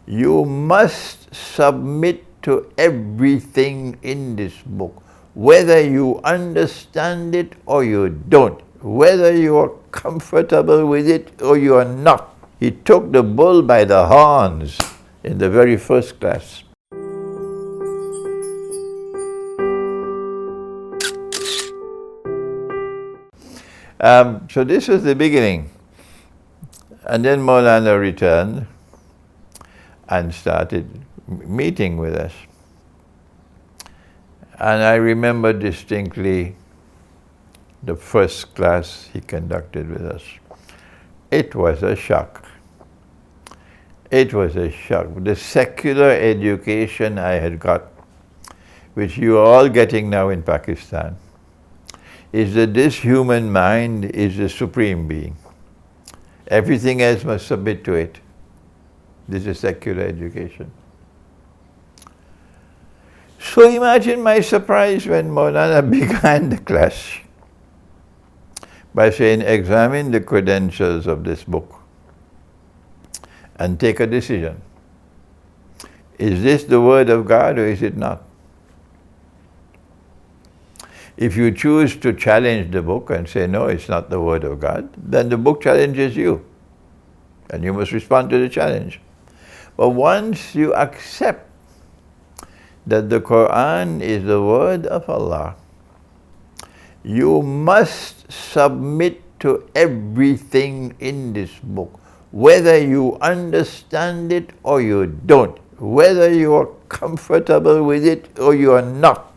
You must submit to everything in this book, whether you understand it or you don't, whether you are comfortable with it or you are not. He took the bull by the horns in the very first class. So this was the beginning. And then Maulana returned and started meeting with us. And I remember distinctly the first class he conducted with us. It was a shock. It was a shock. The secular education I had got, which you are all getting now in Pakistan, is that this human mind is the supreme being. Everything else must submit to it. This is secular education. So imagine my surprise when Maulana began the class by saying, examine the credentials of this book and take a decision. Is this the word of God or is it not? If you choose to challenge the book and say, no, it's not the word of God, then the book challenges you. And you must respond to the challenge. But once you accept that the Quran is the word of Allah, you must submit to everything in this book, whether you understand it or you don't, whether you are comfortable with it or you are not.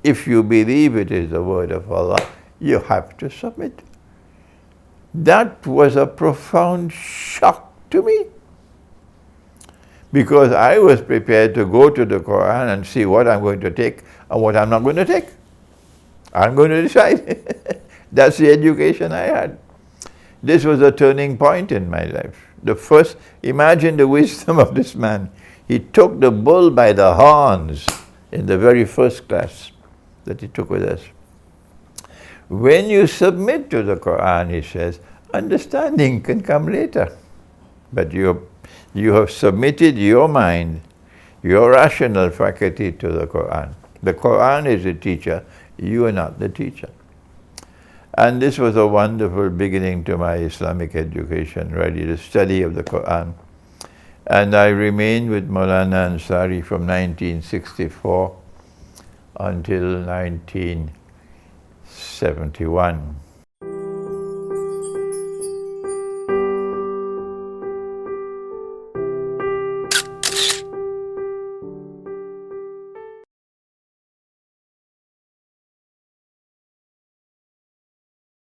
If you believe it is the word of Allah, you have to submit. That was a profound shock to me, because I was prepared to go to the Quran and see what I'm going to take and what I'm not going to take. I'm going to decide. That's the education I had. This was a turning point in my life. Imagine the wisdom of this man. He took the bull by the horns in the very first class that he took with us. When you submit to the Quran, he says, understanding can come later. But you have submitted your mind, your rational faculty to the Quran. The Quran is the teacher, you are not the teacher. And this was a wonderful beginning to my Islamic education, really, the study of the Quran. And I remained with Maulana Ansari from 1964 until 1971.